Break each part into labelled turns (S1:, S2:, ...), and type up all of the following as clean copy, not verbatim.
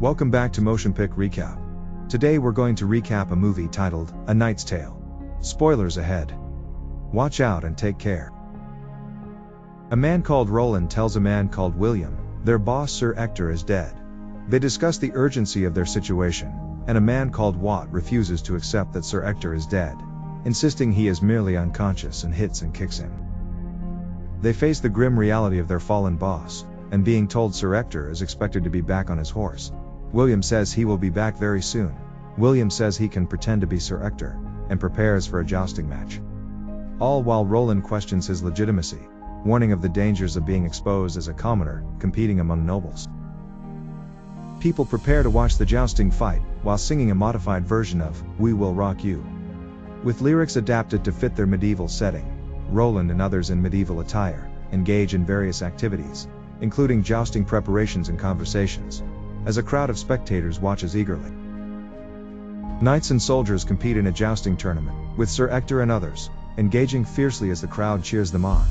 S1: Welcome back to MotionPic Recap. Today we're going to recap a movie titled A Knight's Tale. Spoilers ahead. Watch out and take care. A man called Roland tells a man called William, their boss Sir Ector is dead. They discuss the urgency of their situation, and a man called Watt refuses to accept that Sir Ector is dead, insisting he is merely unconscious and hits and kicks him. They face the grim reality of their fallen boss, and being told Sir Ector is expected to be back on his horse. William says he will be back very soon. William says he can pretend to be Sir Ector, and prepares for a jousting match. All while Roland questions his legitimacy, warning of the dangers of being exposed as a commoner, competing among nobles. People prepare to watch the jousting fight, while singing a modified version of We Will Rock You. With lyrics adapted to fit their medieval setting, Roland and others in medieval attire engage in various activities, including jousting preparations and conversations, as a crowd of spectators watches eagerly. Knights and soldiers compete in a jousting tournament, with Sir Ector and others engaging fiercely as the crowd cheers them on.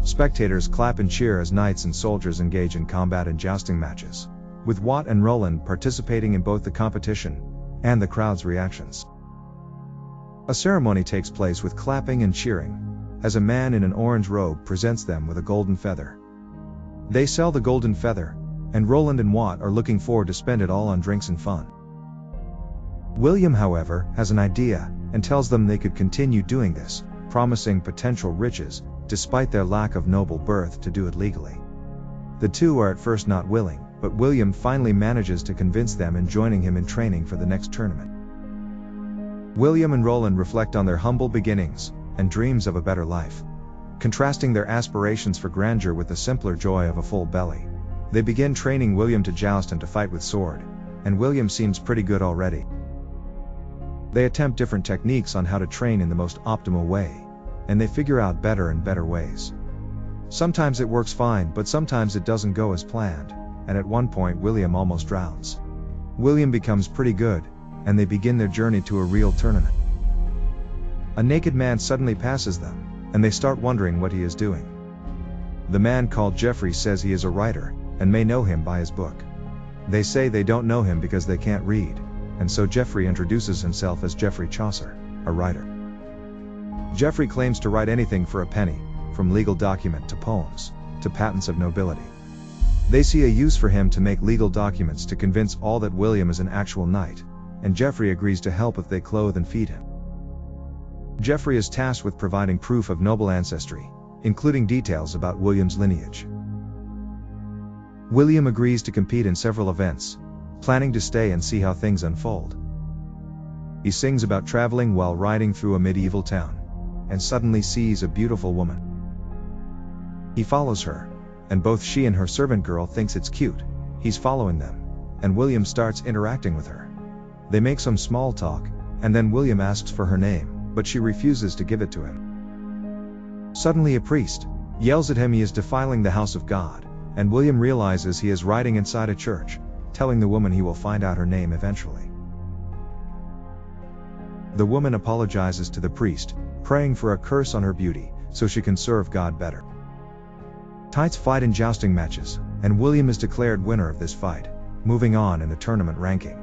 S1: Spectators clap and cheer as knights and soldiers engage in combat and jousting matches, with Watt and Roland participating in both the competition and the crowd's reactions. A ceremony takes place with clapping and cheering, as a man in an orange robe presents them with a golden feather. They sell the golden feather, and Roland and Watt are looking forward to spend it all on drinks and fun. William, however, has an idea, and tells them they could continue doing this, promising potential riches, despite their lack of noble birth to do it legally. The two are at first not willing, but William finally manages to convince them in joining him in training for the next tournament. William and Roland reflect on their humble beginnings, and dreams of a better life. Contrasting their aspirations for grandeur with the simpler joy of a full belly. They begin training William to joust and to fight with sword, and William seems pretty good already. They attempt different techniques on how to train in the most optimal way, and they figure out better and better ways. Sometimes it works fine, but sometimes it doesn't go as planned, and at one point William almost drowns. William becomes pretty good, and they begin their journey to a real tournament. A naked man suddenly passes them, and they start wondering what he is doing. The man called Geoffrey says he is a writer, and may know him by his book. They say they don't know him because they can't read, and so Geoffrey introduces himself as Geoffrey Chaucer, a writer. Geoffrey claims to write anything for a penny, from legal document to poems, to patents of nobility. They see a use for him to make legal documents to convince all that William is an actual knight, and Geoffrey agrees to help if they clothe and feed him. Geoffrey is tasked with providing proof of noble ancestry, including details about William's lineage. William agrees to compete in several events, planning to stay and see how things unfold. He sings about traveling while riding through a medieval town, and suddenly sees a beautiful woman. He follows her, and both she and her servant girl thinks it's cute. He's following them, and William starts interacting with her. They make some small talk, and then William asks for her name, but she refuses to give it to him. Suddenly a priest yells at him he is defiling the house of God, and William realizes he is riding inside a church, telling the woman he will find out her name eventually. The woman apologizes to the priest, praying for a curse on her beauty, so she can serve God better. Knights fight in jousting matches, and William is declared winner of this fight, moving on in the tournament ranking.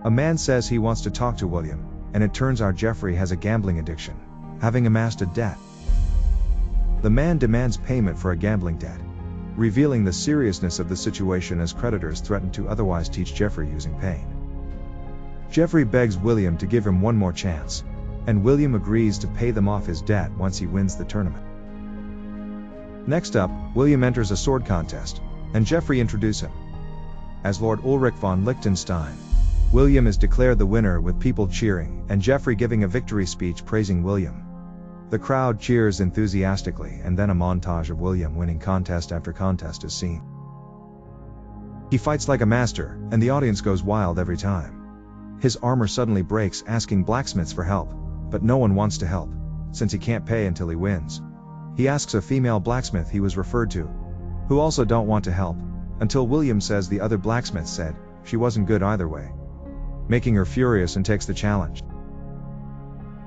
S1: A man says he wants to talk to William, and it turns out Geoffrey has a gambling addiction, having amassed a debt. The man demands payment for a gambling debt, revealing the seriousness of the situation as creditors threaten to otherwise teach Geoffrey using pain. Geoffrey begs William to give him one more chance, and William agrees to pay them off his debt once he wins the tournament. Next up, William enters a sword contest, and Geoffrey introduces him as Lord Ulrich von Liechtenstein. William is declared the winner with people cheering, and Geoffrey giving a victory speech praising William. The crowd cheers enthusiastically, and then a montage of William winning contest after contest is seen. He fights like a master, and the audience goes wild every time. His armor suddenly breaks, asking blacksmiths for help, but no one wants to help, since he can't pay until he wins. He asks a female blacksmith he was referred to, who also don't want to help, until William says the other blacksmith said she wasn't good either way, making her furious and takes the challenge.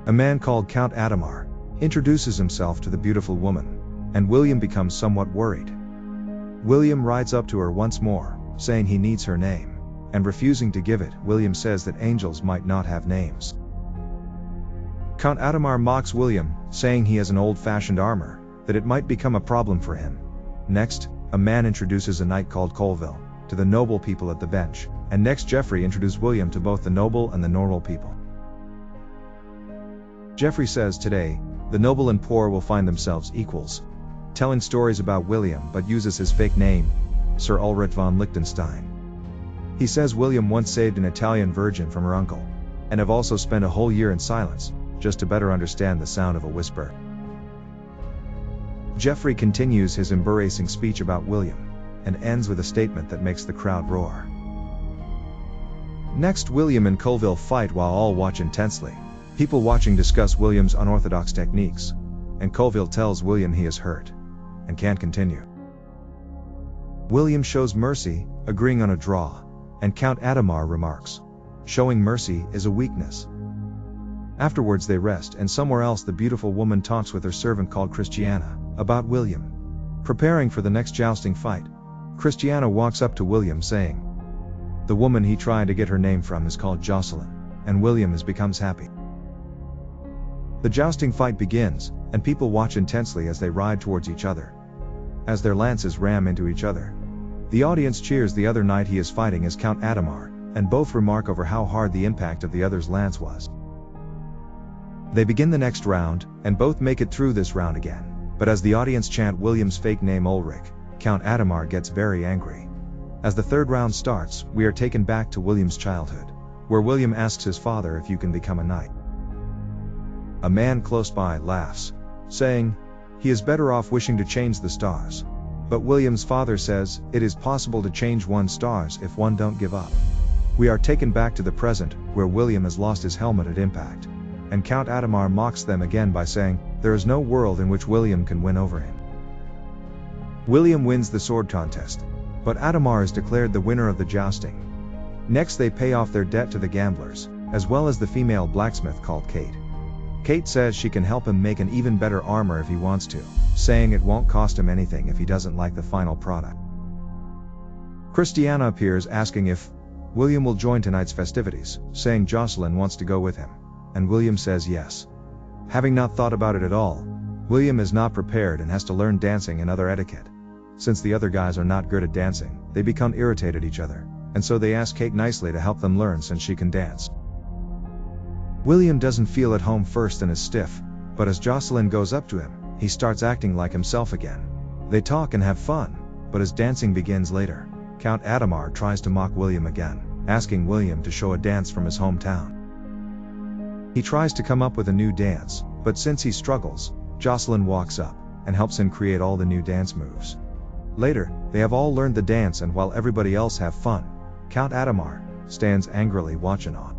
S1: A man called Count Adamar introduces himself to the beautiful woman, and William becomes somewhat worried. William rides up to her once more, saying he needs her name. and refusing to give it, William says that angels might not have names. Count Adhemar mocks William, saying he has an old-fashioned armor, that it might become a problem for him. Next, a man introduces a knight called Colville to the noble people at the bench, and next Geoffrey introduces William to both the noble and the normal people. Geoffrey says today, the noble and poor will find themselves equals, telling stories about William but uses his fake name, Sir Ulrich von Liechtenstein. He says William once saved an Italian virgin from her uncle, and have also spent a whole year in silence, just to better understand the sound of a whisper. Geoffrey continues his embarrassing speech about William, and ends with a statement that makes the crowd roar. Next, William and Colville fight while all watch intensely. People watching discuss William's unorthodox techniques, and Colville tells William he is hurt, and can't continue. William shows mercy, agreeing on a draw, and Count Adhemar remarks, showing mercy is a weakness. Afterwards they rest, and somewhere else the beautiful woman talks with her servant called Christiana, about William. Preparing for the next jousting fight, Christiana walks up to William saying, the woman he tried to get her name from is called Jocelyn, and William becomes happy. The jousting fight begins, and people watch intensely as they ride towards each other, as their lances ram into each other. The audience cheers the other knight he is fighting as Count Adhemar, and both remark over how hard the impact of the other's lance was. They begin the next round, and both make it through this round again, but as the audience chant William's fake name Ulrich, Count Adhemar gets very angry. As the third round starts, we are taken back to William's childhood, where William asks his father if you can become a knight. A man close by laughs, saying, he is better off wishing to change the stars. But William's father says, it is possible to change one's stars if one don't give up. We are taken back to the present, where William has lost his helmet at impact, and Count Adhemar mocks them again by saying, there is no world in which William can win over him. William wins the sword contest, but Adhemar is declared the winner of the jousting. Next they pay off their debt to the gamblers, as well as the female blacksmith called Kate. Kate says she can help him make an even better armor if he wants to, saying it won't cost him anything if he doesn't like the final product. Christiana appears asking if William will join tonight's festivities, saying Jocelyn wants to go with him, and William says yes. Having not thought about it at all, William is not prepared and has to learn dancing and other etiquette. Since the other guys are not good at dancing, they become irritated at each other, and so they ask Kate nicely to help them learn since she can dance. William doesn't feel at home first and is stiff, but as Jocelyn goes up to him, he starts acting like himself again. They talk and have fun, but as dancing begins later, Count Adhemar tries to mock William again, asking William to show a dance from his hometown. He tries to come up with a new dance, but since he struggles, Jocelyn walks up and helps him create all the new dance moves. Later, they have all learned the dance, and while everybody else have fun, Count Adhemar stands angrily watching on.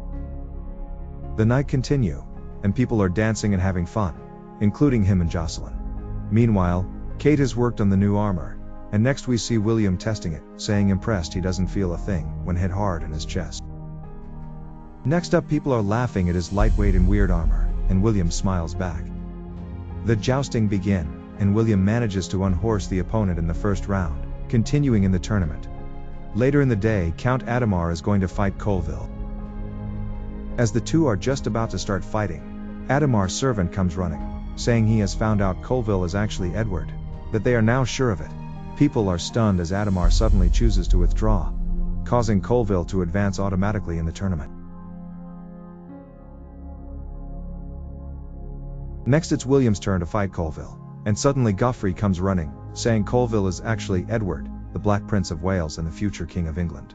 S1: The night continue, and people are dancing and having fun, including him and Jocelyn. Meanwhile, Kate has worked on the new armor, and next we see William testing it, saying impressed he doesn't feel a thing when hit hard in his chest. Next up, people are laughing at his lightweight and weird armor, and William smiles back. The jousting begin, and William manages to unhorse the opponent in the first round, continuing in the tournament. Later in the day, Count Adhemar is going to fight Colville. As the two are just about to start fighting, Adhemar's servant comes running, saying he has found out Colville is actually Edward, that they are now sure of it. People are stunned as Adhemar suddenly chooses to withdraw, causing Colville to advance automatically in the tournament. Next it's William's turn to fight Colville, and suddenly Geoffrey comes running, saying Colville is actually Edward, the Black Prince of Wales and the future King of England.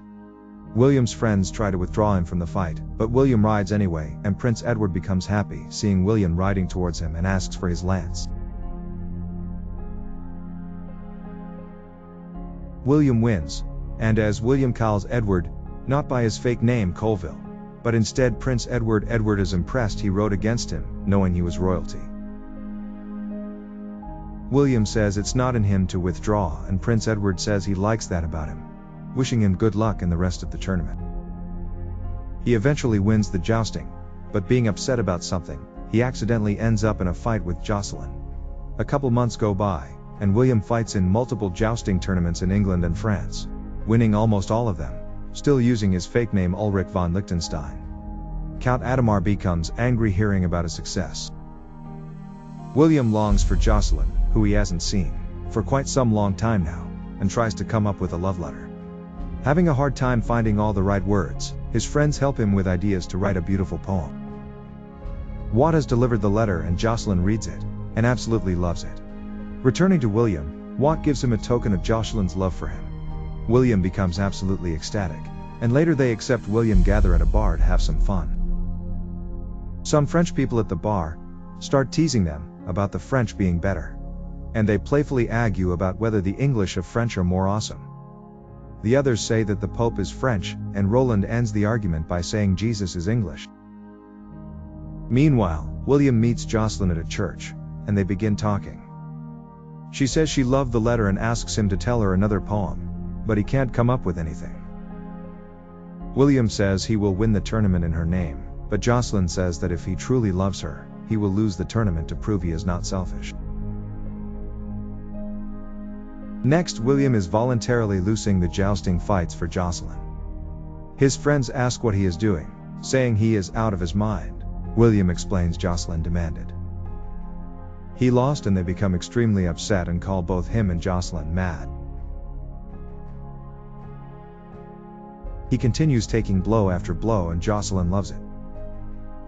S1: William's friends try to withdraw him from the fight, but William rides anyway, and Prince Edward becomes happy seeing William riding towards him and asks for his lance. William wins, and as William calls Edward, not by his fake name Colville, but instead Prince Edward. Edward is impressed he rode against him, knowing he was royalty. William says it's not in him to withdraw, and Prince Edward says he likes that about him, wishing him good luck in the rest of the tournament. He eventually wins the jousting, but being upset about something, he accidentally ends up in a fight with Jocelyn. A couple months go by, and William fights in multiple jousting tournaments in England and France, winning almost all of them, still using his fake name Ulrich von Liechtenstein. Count Adamar becomes angry hearing about his success. William longs for Jocelyn, who he hasn't seen for quite some long time now, and tries to come up with a love letter. Having a hard time finding all the right words, his friends help him with ideas to write a beautiful poem. Watt has delivered the letter and Jocelyn reads it, and absolutely loves it. Returning to William, Watt gives him a token of Jocelyn's love for him. William becomes absolutely ecstatic, and later they accept William gather at a bar to have some fun. Some French people at the bar start teasing them about the French being better, and they playfully argue about whether the English of French are more awesome. The others say that the Pope is French, and Roland ends the argument by saying Jesus is English. Meanwhile, William meets Jocelyn at a church, and they begin talking. She says she loved the letter and asks him to tell her another poem, but he can't come up with anything. William says he will win the tournament in her name, but Jocelyn says that if he truly loves her, he will lose the tournament to prove he is not selfish. Next, William is voluntarily losing the jousting fights for Jocelyn. His friends ask what he is doing, saying he is out of his mind. William explains Jocelyn demanded. He lost and they become extremely upset and call both him and Jocelyn mad. He continues taking blow after blow and Jocelyn loves it.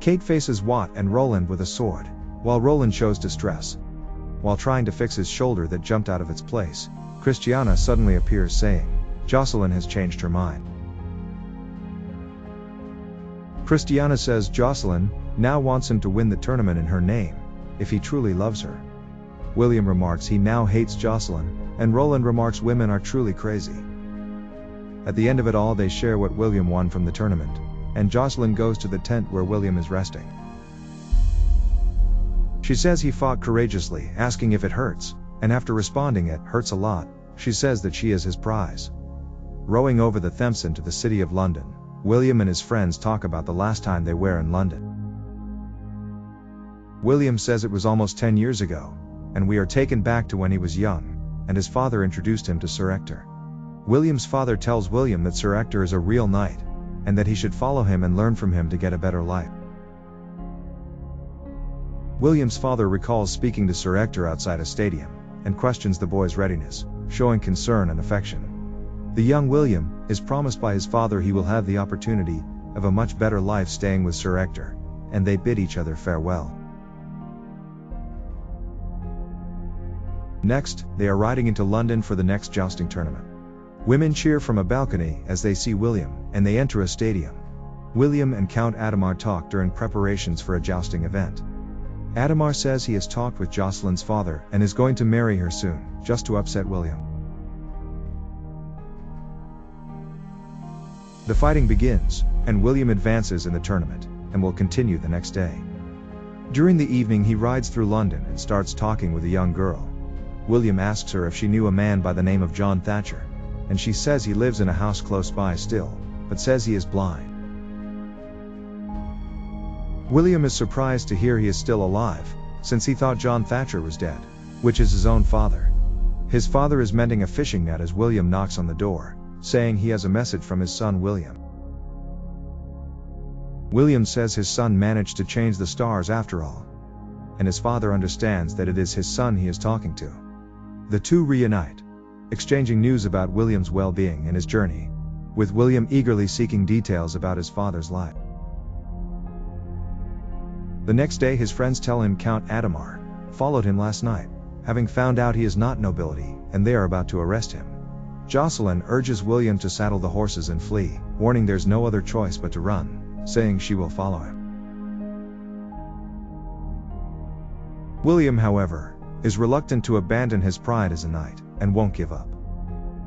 S1: Kate faces Watt and Roland with a sword, while Roland shows distress. While trying to fix his shoulder that jumped out of its place, Christiana suddenly appears saying, Jocelyn has changed her mind. Christiana says Jocelyn now wants him to win the tournament in her name, if he truly loves her. William remarks he now hates Jocelyn, and Roland remarks women are truly crazy. At the end of it all they share what William won from the tournament, and Jocelyn goes to the tent where William is resting. She says he fought courageously, asking if it hurts, and after responding it hurts a lot, she says that she is his prize. Rowing over the Thames to the city of London, William and his friends talk about the last time they were in London. William says it was almost 10 years ago, and we are taken back to when he was young, and his father introduced him to Sir Ector. William's father tells William that Sir Ector is a real knight, and that he should follow him and learn from him to get a better life. William's father recalls speaking to Sir Ector outside a stadium, and questions the boy's readiness, showing concern and affection. The young William is promised by his father he will have the opportunity of a much better life staying with Sir Ector, and they bid each other farewell. Next, they are riding into London for the next jousting tournament. Women cheer from a balcony as they see William, and they enter a stadium. William and Count Adamar talk during preparations for a jousting event. Adamar says he has talked with Jocelyn's father and is going to marry her soon, just to upset William. The fighting begins, and William advances in the tournament, and will continue the next day. During the evening he rides through London and starts talking with a young girl. William asks her if she knew a man by the name of John Thatcher, and she says he lives in a house close by still, but says he is blind. William is surprised to hear he is still alive, since he thought John Thatcher was dead, which is his own father. His father is mending a fishing net as William knocks on the door, saying he has a message from his son William. William says his son managed to change the stars after all, and his father understands that it is his son he is talking to. The two reunite, exchanging news about William's well-being and his journey, with William eagerly seeking details about his father's life. The next day his friends tell him Count Adamar followed him last night, having found out he is not nobility, and they are about to arrest him. Jocelyn urges William to saddle the horses and flee, warning there's no other choice but to run, saying she will follow him. William, however, is reluctant to abandon his pride as a knight, and won't give up.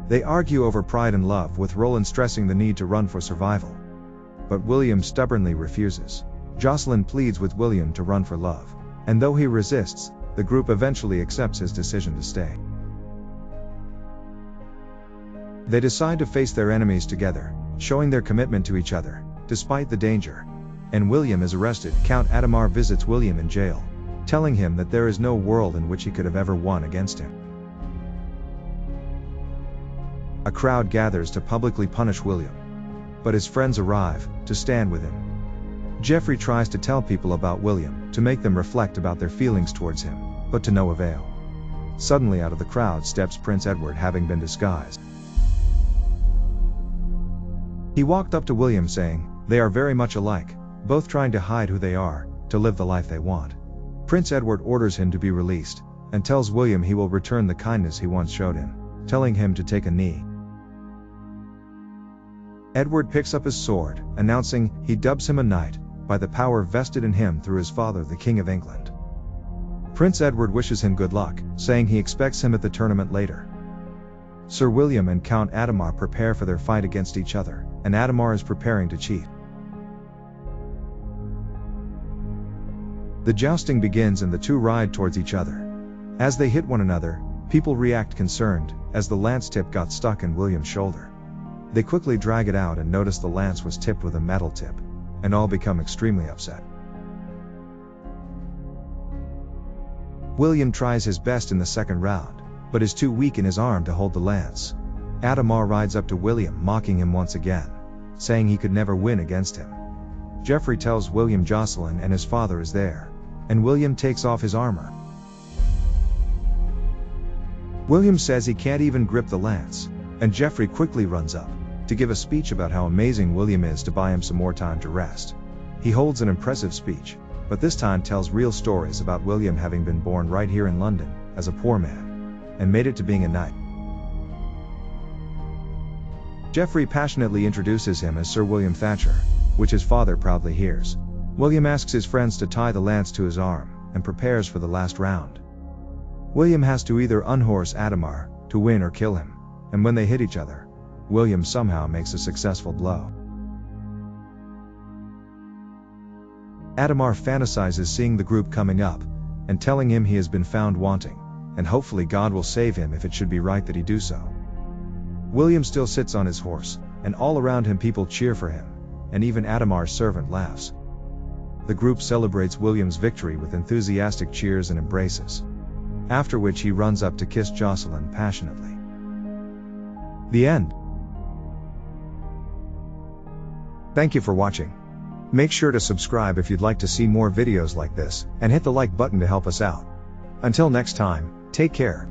S1: They argue over pride and love, with Roland stressing the need to run for survival. But William stubbornly refuses. Jocelyn pleads with William to run for love, and though he resists, the group eventually accepts his decision to stay. They decide to face their enemies together, showing their commitment to each other, despite the danger. And William is arrested. Count Adamar visits William in jail, telling him that there is no world in which he could have ever won against him. A crowd gathers to publicly punish William. but his friends arrive, to stand with him. Geoffrey tries to tell people about William, to make them reflect about their feelings towards him, but to no avail. Suddenly out of the crowd steps Prince Edward, having been disguised. He walked up to William saying, "They are very much alike, both trying to hide who they are, to live the life they want." Prince Edward orders him to be released, and tells William he will return the kindness he once showed him, telling him to take a knee. Edward picks up his sword, announcing he dubs him a knight, by the power vested in him through his father the King of England. Prince Edward wishes him good luck, saying he expects him at the tournament later. Sir William and Count Adhemar prepare for their fight against each other, and Adhemar is preparing to cheat. The jousting begins and the two ride towards each other. As they hit one another, people react concerned, as the lance tip got stuck in William's shoulder. They quickly drag it out and notice the lance was tipped with a metal tip, and all become extremely upset. William tries his best in the second round, but is too weak in his arm to hold the lance. Adhemar rides up to William, mocking him once again, saying he could never win against him. Geoffrey tells William Jocelyn and his father is there, and William takes off his armor. William says he can't even grip the lance, and Geoffrey quickly runs up, to give a speech about how amazing William is to buy him some more time to rest. He holds an impressive speech, but this time tells real stories about William having been born right here in London, as a poor man, and made it to being a knight. Geoffrey passionately introduces him as Sir William Thatcher, which his father proudly hears. William asks his friends to tie the lance to his arm, and prepares for the last round. William has to either unhorse Adhemar, to win or kill him, and when they hit each other, William somehow makes a successful blow. Adhemar fantasizes seeing the group coming up, and telling him he has been found wanting, and hopefully God will save him if it should be right that he do so. William still sits on his horse, and all around him people cheer for him, and even Adhemar's servant laughs. The group celebrates William's victory with enthusiastic cheers and embraces, after which he runs up to kiss Jocelyn passionately. The end. Thank you for watching. Make sure to subscribe if you'd like to see more videos like this, and hit the like button to help us out. Until next time, take care.